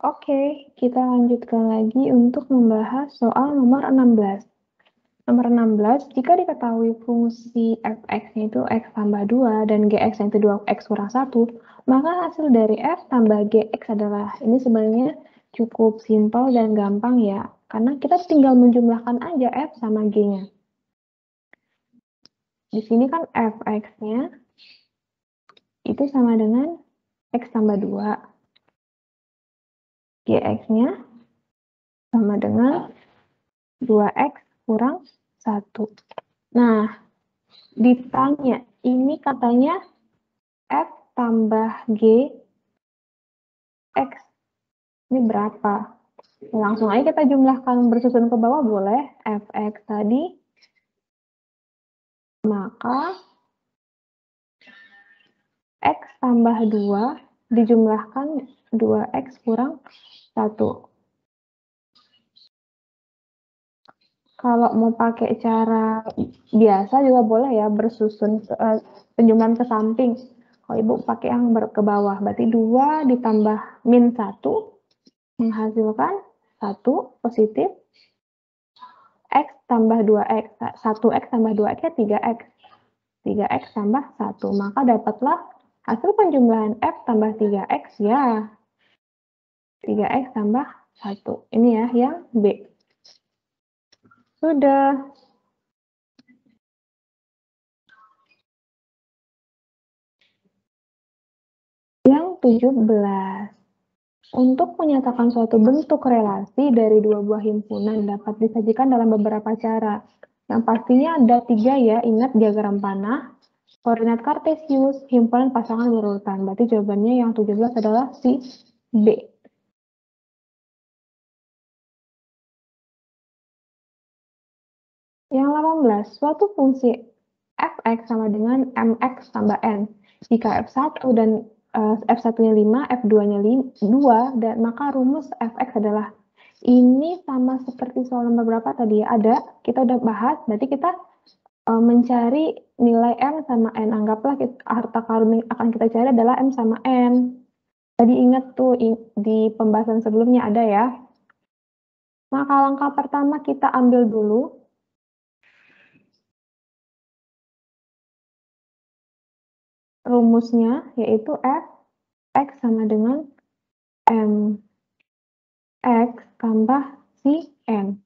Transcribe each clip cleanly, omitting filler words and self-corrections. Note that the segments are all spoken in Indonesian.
Oke, kita lanjutkan lagi untuk membahas soal nomor 16. Nomor 16, jika diketahui fungsi f(x)-nya itu x tambah 2 dan gx-nya itu 2x kurang 1, maka hasil dari f tambah gx adalah, ini sebenarnya cukup simpel dan gampang ya, karena kita tinggal menjumlahkan aja f sama g-nya. Di sini kan f(x)-nya itu sama dengan x tambah 2. Gx-nya sama dengan 2x kurang 1. Nah, ditanya, ini katanya f tambah g x. Ini berapa? Langsung aja kita jumlahkan bersusun ke bawah boleh. Fx tadi, maka x tambah 2 dijumlahkan 2x kurang 1. Kalau mau pakai cara biasa juga boleh ya, bersusun penjumlahan ke samping. Kalau Ibu pakai yang ke bawah, berarti 2 ditambah min 1 menghasilkan 1 positif. X tambah 2x, 1x tambah 2x ya 3x. 3x tambah 1, maka dapatlah hasil penjumlahan F tambah 3x ya 3x tambah 1. Ini ya yang B. Sudah. Yang 17. Untuk menyatakan suatu bentuk relasi dari dua buah himpunan dapat disajikan dalam beberapa cara. Yang pastinya ada 3 ya, ingat diagram panah, koordinat kartesius, himpunan pasangan berurutan. Berarti jawabannya yang 17 adalah si B. Yang 18, suatu fungsi f(x) sama dengan mx tambah n. Jika f1 dan f1-nya 5, f2-nya 2, dan maka rumus f(x) adalah, ini sama seperti soal nomor berapa tadi ya, ada, kita udah bahas, berarti kita mencari nilai m sama n. Anggaplah harta karun yang akan kita cari adalah m sama n. Tadi ingat tuh di pembahasan sebelumnya ada ya. Maka langkah pertama kita ambil dulu rumusnya, yaitu f x sama dengan m x tambah si n.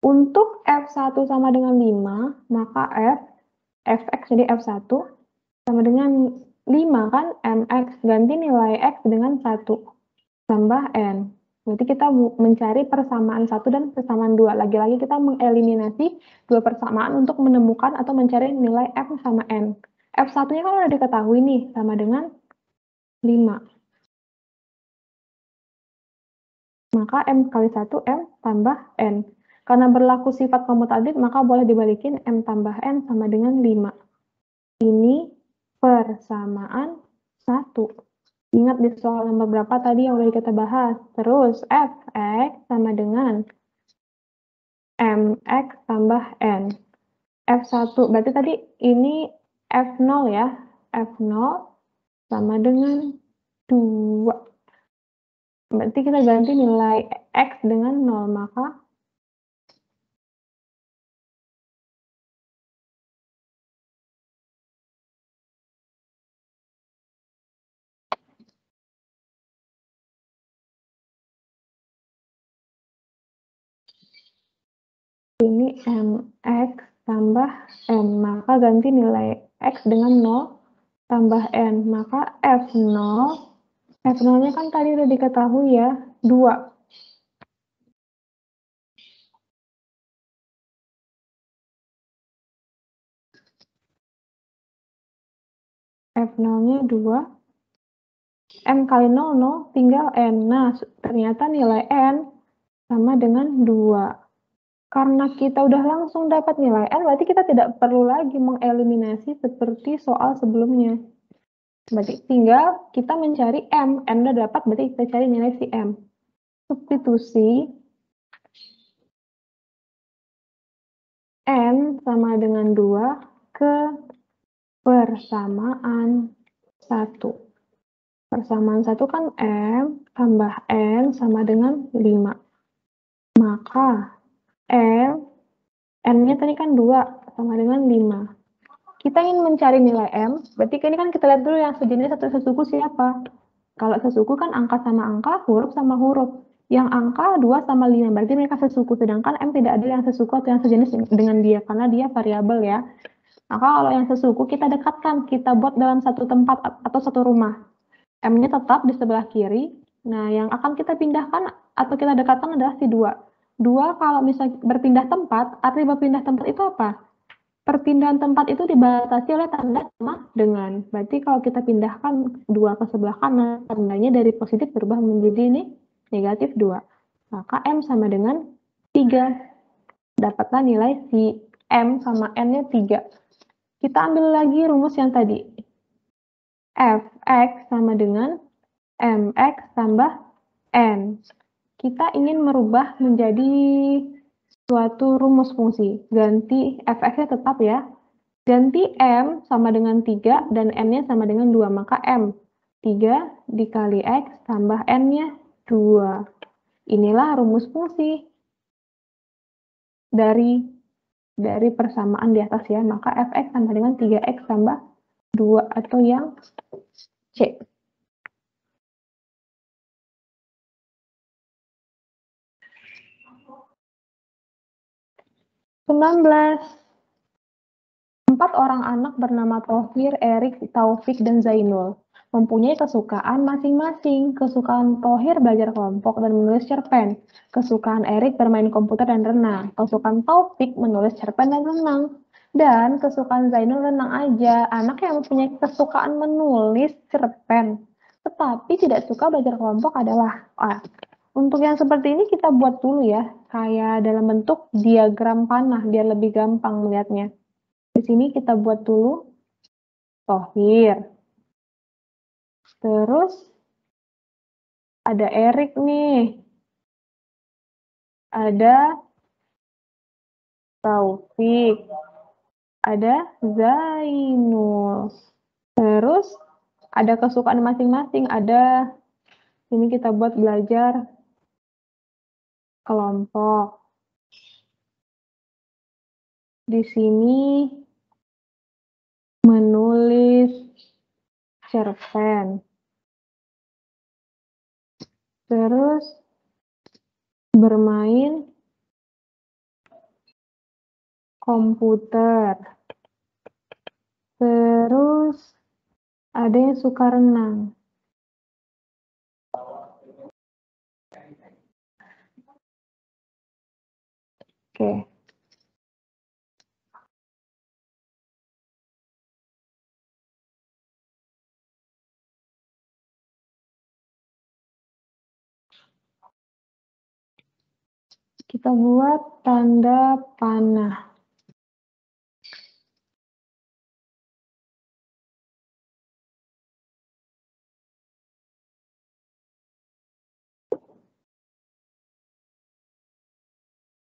Untuk f1 sama dengan 5, maka fx jadi f1 sama dengan 5 kan, mx, ganti nilai x dengan 1 tambah n. Berarti kita mencari persamaan 1 dan persamaan 2. Lagi-lagi kita mengeliminasi dua persamaan untuk menemukan atau mencari nilai f sama n. F1-nya kan udah diketahui nih, sama dengan 5. Maka m kali 1 m tambah n. Karena berlaku sifat komutatif, maka boleh dibalikin m tambah n sama dengan 5. Ini persamaan 1. Ingat di soal nomor berapa tadi yang udah kita bahas. Terus fx sama dengan mx tambah n. F1, berarti tadi ini f0 ya. F0 sama dengan 2. Berarti kita ganti nilai x dengan 0, maka ini mx tambah n, maka ganti nilai x dengan 0 tambah n, maka f0, f0-nya kan tadi udah diketahui ya, 2. F0-nya 2, m kali 0, 0, tinggal n. Nah, ternyata nilai n sama dengan 2. Karena kita udah langsung dapat nilai n, berarti kita tidak perlu lagi mengeliminasi seperti soal sebelumnya. Berarti tinggal kita mencari m udah dapat, berarti kita cari nilai si m. Substitusi n sama dengan 2 ke persamaan 1. Persamaan 1 kan M tambah N sama dengan 5. Maka N-nya tadi kan 2 sama dengan 5. Kita ingin mencari nilai M, berarti ini kan kita lihat dulu yang sejenis atau sesuku siapa. Kalau sesuku kan angka sama angka, huruf sama huruf. Yang angka 2 sama 5, berarti mereka sesuku. Sedangkan M tidak ada yang sesuku atau yang sejenis dengan dia, karena dia variabel ya. Maka kalau yang sesuku kita dekatkan, kita buat dalam satu tempat atau satu rumah. M-nya tetap di sebelah kiri. Nah, yang akan kita pindahkan atau kita dekatkan adalah si 2. 2 kalau misalnya berpindah tempat, arti berpindah tempat itu apa? Perpindahan tempat itu dibatasi oleh tanda sama dengan. Berarti kalau kita pindahkan 2 ke sebelah kanan, tandanya dari positif berubah menjadi ini negatif 2. Maka M sama dengan 3. Dapatlah nilai si M sama N-nya 3. Kita ambil lagi rumus yang tadi. Fx sama dengan Mx tambah N. Kita ingin merubah menjadi suatu rumus fungsi. Ganti Fx-nya tetap ya. Ganti M sama dengan 3 dan N-nya sama dengan 2. Maka M 3 dikali X tambah N-nya 2. Inilah rumus fungsi dari persamaan di atas ya. Maka Fx sama dengan 3X tambah 2 atau yang C. (19) 4 orang anak bernama Thohir, Erik, Taufik, dan Zainul mempunyai kesukaan masing-masing. Kesukaan Thohir belajar kelompok dan menulis cerpen. Kesukaan Erik bermain komputer dan renang. Kesukaan Taufik menulis cerpen dan renang. Dan kesukaan Zainul renang aja. Anak yang mempunyai kesukaan menulis cerpen tetapi tidak suka belajar kelompok adalah untuk yang seperti ini kita buat dulu ya, kayak dalam bentuk diagram panah biar lebih gampang melihatnya. Di sini kita buat dulu Thohir. Terus ada Erik nih. Ada Taufik. Ada Zainul. Terus ada kesukaan masing-masing. Ada ini kita buat belajar kelompok. Di sini menulis cerpen. Terus bermain komputer. Terus ada yang suka renang. Oke. Kita buat tanda panah.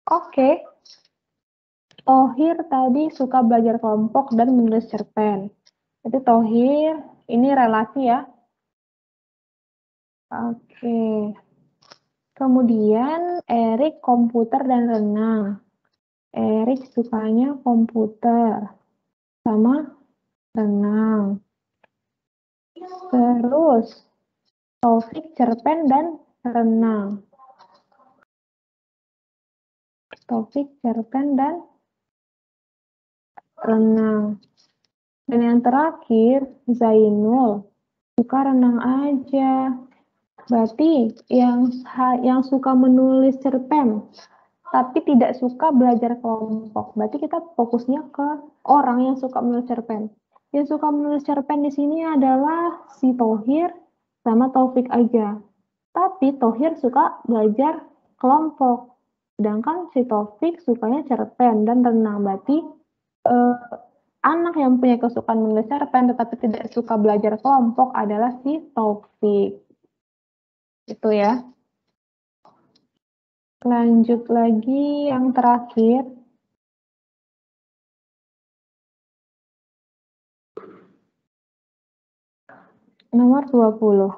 Oke. Thohir tadi suka belajar kelompok dan menulis cerpen. Jadi Thohir, ini relasi ya. Oke. Kemudian Erik komputer dan renang. Erik sukanya komputer sama renang. Terus Taufik cerpen dan renang. Taufik cerpen dan renang. Dan yang terakhir Zainul suka renang aja. Berarti yang suka menulis cerpen tapi tidak suka belajar kelompok. Berarti kita fokusnya ke orang yang suka menulis cerpen. Yang suka menulis cerpen di sini adalah si Thohir sama Taufik aja. Tapi Thohir suka belajar kelompok. Sedangkan si Taufik sukanya cerpen dan renang. Berarti anak yang punya kesukaan menulis cerpen tetapi tidak suka belajar kelompok adalah si Taufik. Itu ya. Lanjut lagi yang terakhir. Nomor 20.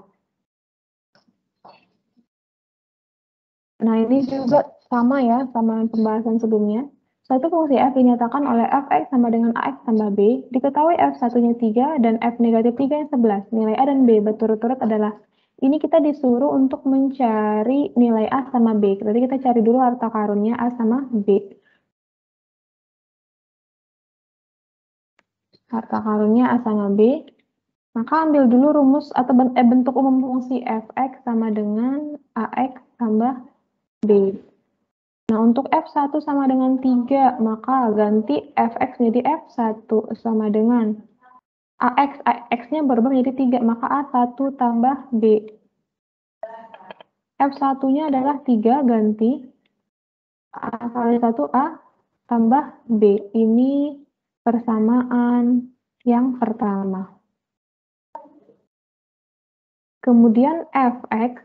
Nah, ini juga sama ya, sama pembahasan sebelumnya. Suatu fungsi f dinyatakan oleh fx sama dengan ax tambah b. Diketahui f satunya 3 dan f negatif 3 yang 11. Nilai a dan b berturut-turut adalah, ini kita disuruh untuk mencari nilai a sama b. Berarti kita cari dulu harta karunnya a sama b. Harta karunnya a sama b. Maka ambil dulu rumus atau bentuk umum fungsi fx sama dengan ax tambah b. Nah, untuk F1 sama dengan 3, maka ganti Fx jadi F1 sama dengan AX. X-nya berubah menjadi 3, maka A1 tambah B. F1-nya adalah 3, ganti A kali 1 A tambah B. Ini persamaan yang pertama. Kemudian Fx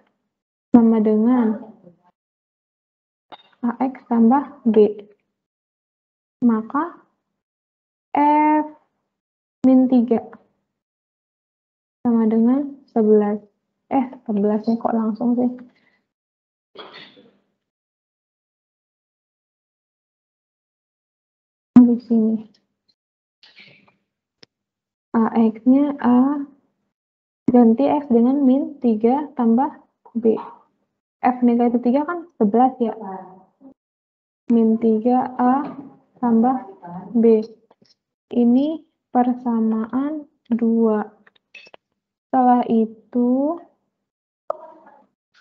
sama dengan AX tambah B. Maka F min 3 sama dengan 11. 11-nya kok langsung sih? Di sini. AX-nya A ganti X dengan min 3 tambah B. F negatif 3 kan 11 ya. Min 3 A tambah B. Ini persamaan 2. Setelah itu,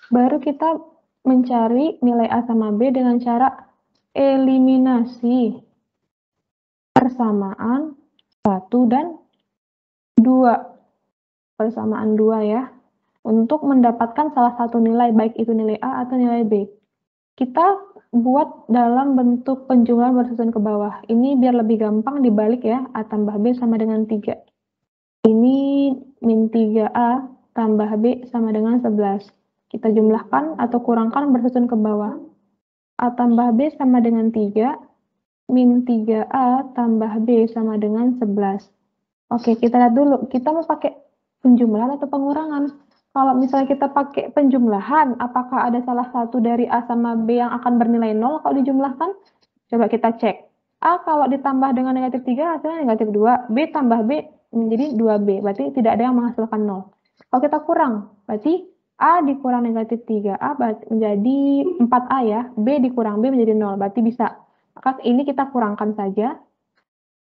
baru kita mencari nilai A sama B dengan cara eliminasi persamaan 1 dan 2. Persamaan 2 ya. Untuk mendapatkan salah satu nilai, baik itu nilai A atau nilai B. Kita buat dalam bentuk penjumlahan bersusun ke bawah. Ini biar lebih gampang dibalik ya, A tambah B sama dengan 3. Ini min 3A tambah B sama dengan 11. Kita jumlahkan atau kurangkan bersusun ke bawah. A tambah B sama dengan 3, min 3A tambah B sama dengan 11. Oke, kita lihat dulu. Kita mau pakai penjumlahan atau pengurangan? Kalau misalnya kita pakai penjumlahan, apakah ada salah satu dari A sama B yang akan bernilai 0 kalau dijumlahkan? Coba kita cek. A kalau ditambah dengan negatif 3 hasilnya negatif 2. B tambah B menjadi 2B. Berarti tidak ada yang menghasilkan 0. Kalau kita kurang, berarti A dikurang negatif 3A menjadi 4A ya. B dikurang B menjadi 0. Berarti bisa. Maka ini kita kurangkan saja.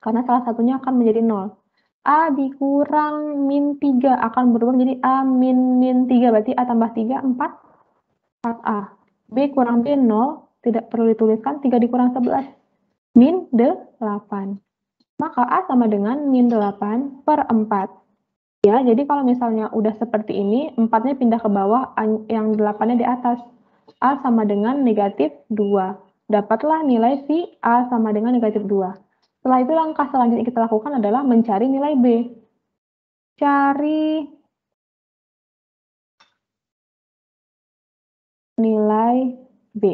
Karena salah satunya akan menjadi 0. A dikurang min 3 akan berubah menjadi A min 3. Berarti A tambah 3, 4A. B kurang B, 0. Tidak perlu dituliskan. 3 dikurang 11. Min 8. Maka A sama dengan min 8 per 4. Ya, jadi kalau misalnya udah seperti ini, 4-nya pindah ke bawah, yang 8-nya di atas. A sama dengan negatif 2. Dapatlah nilai si A sama dengan negatif 2. Setelah itu langkah selanjutnya kita lakukan adalah mencari nilai B. Cari nilai B.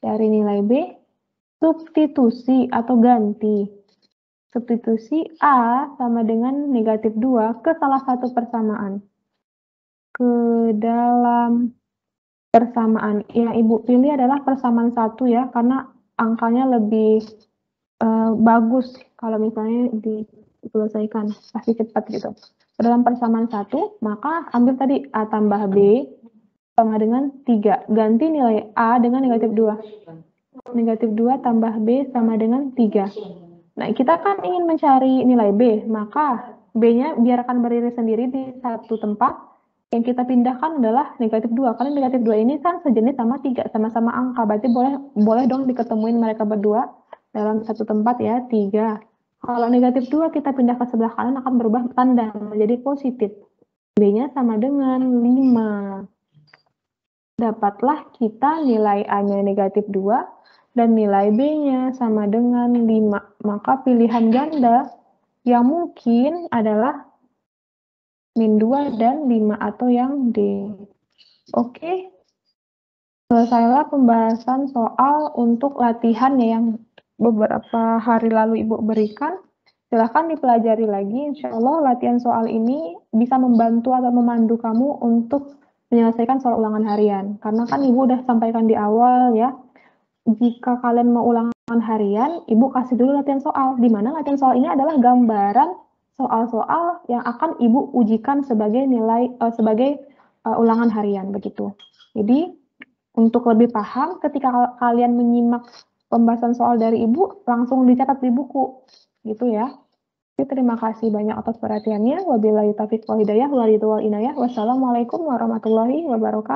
Cari nilai B, substitusi atau ganti. Substitusi A sama dengan negatif 2 ke salah satu persamaan. Ke dalam persamaan. Yang Ibu pilih adalah persamaan 1 ya, karena angkanya lebih bagus kalau misalnya diselesaikan, pasti cepat gitu. Dalam persamaan 1, maka ambil tadi A tambah B sama dengan 3. Ganti nilai A dengan negatif 2. Negatif 2 tambah B sama dengan 3. Nah, kita kan ingin mencari nilai B, maka B-nya biarkan berdiri sendiri di satu tempat. Yang kita pindahkan adalah negatif 2. Karena negatif 2 ini kan sejenis sama 3, sama-sama angka. Berarti boleh dong diketemuin mereka berdua dalam satu tempat ya, 3. Kalau negatif 2 kita pindah ke sebelah kanan akan berubah tanda menjadi positif. B-nya sama dengan 5. Dapatlah kita nilai A-nya negatif 2 dan nilai B-nya sama dengan 5. Maka pilihan ganda yang mungkin adalah min 2 dan 5 atau yang D. Oke. Selesailah pembahasan soal untuk latihan yang beberapa hari lalu Ibu berikan. Silahkan dipelajari lagi, insya Allah latihan soal ini bisa membantu atau memandu kamu untuk menyelesaikan soal ulangan harian. Karena kan Ibu udah sampaikan di awal ya, jika kalian mau ulangan harian, Ibu kasih dulu latihan soal, di mana latihan soal ini adalah gambaran soal-soal yang akan Ibu ujikan sebagai nilai, sebagai ulangan harian, begitu. Jadi, untuk lebih paham, ketika kalian menyimak pembahasan soal dari Ibu, langsung dicatat di buku, gitu ya. Terima kasih banyak atas perhatiannya. Wabillahi taufiq wal hidayah, wal inayah. Wassalamualaikum warahmatullahi wabarakatuh.